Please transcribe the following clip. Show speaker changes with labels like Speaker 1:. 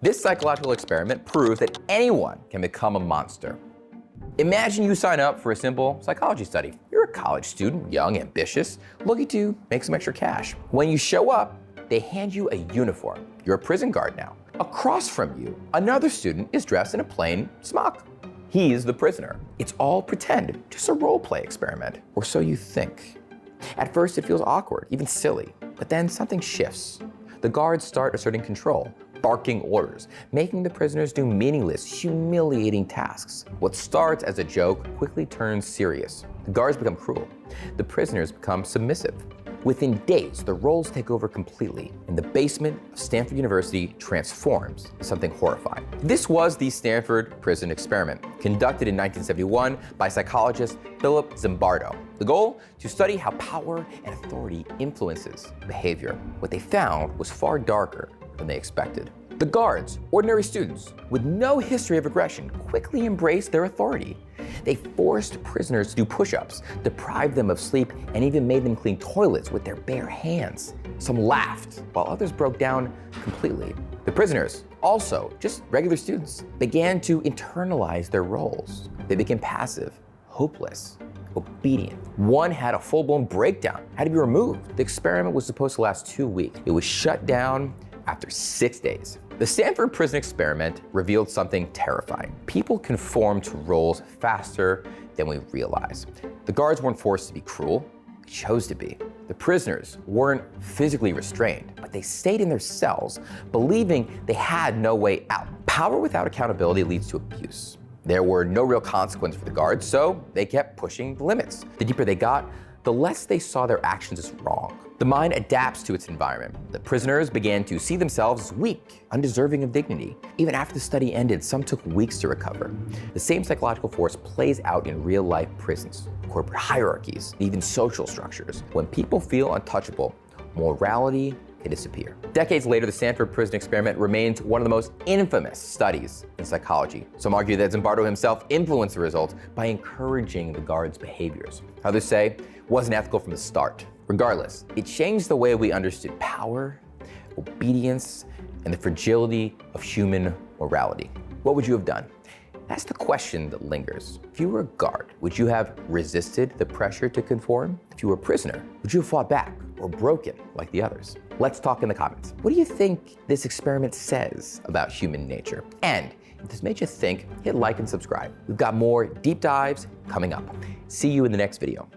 Speaker 1: This psychological experiment proves that anyone can become a monster. Imagine you sign up for a simple psychology study. You're a college student, young, ambitious, looking to make some extra cash. When you show up, they hand you a uniform. You're a prison guard now. Across from you, another student is dressed in a plain smock. He's the prisoner. It's all pretend, just a role play experiment, or so you think. At first it feels awkward, even silly, but then something shifts. The guards start asserting control, barking orders, making the prisoners do meaningless, humiliating tasks. What starts as a joke quickly turns serious. The guards become cruel. The prisoners become submissive. Within days, the roles take over completely, and the basement of Stanford University transforms into something horrifying. This was the Stanford prison experiment, conducted in 1971 by psychologist Philip Zimbardo. The goal? To study how power and authority influences behavior. What they found was far darker than they expected. The guards, ordinary students with no history of aggression, quickly embraced their authority. They forced prisoners to do push-ups, deprived them of sleep, and even made them clean toilets with their bare hands. Some laughed, while others broke down completely. The prisoners, also just regular students, began to internalize their roles. They became passive, hopeless, obedient. One had a full-blown breakdown, had to be removed. The experiment was supposed to last 2 weeks. It was shut down after 6 days. The Stanford prison experiment revealed something terrifying. People conform to roles faster than we realize. The guards weren't forced to be cruel, they chose to be. The prisoners weren't physically restrained, but they stayed in their cells, believing they had no way out. Power without accountability leads to abuse. There were no real consequences for the guards, so they kept pushing the limits. The deeper they got, the less they saw their actions as wrong. The mind adapts to its environment. The prisoners began to see themselves as weak, undeserving of dignity. Even after the study ended, some took weeks to recover. The same psychological force plays out in real-life prisons, corporate hierarchies, and even social structures. When people feel untouchable, morality can disappear. Decades later, the Stanford prison experiment remains one of the most infamous studies in psychology. Some argue that Zimbardo himself influenced the results by encouraging the guards' behaviors. Others say it wasn't ethical from the start. Regardless, it changed the way we understood power, obedience, and the fragility of human morality. What would you have done? That's the question that lingers. If you were a guard, would you have resisted the pressure to conform? If you were a prisoner, would you have fought back or broken like the others? Let's talk in the comments. What do you think this experiment says about human nature? And if this made you think, hit like and subscribe. We've got more deep dives coming up. See you in the next video.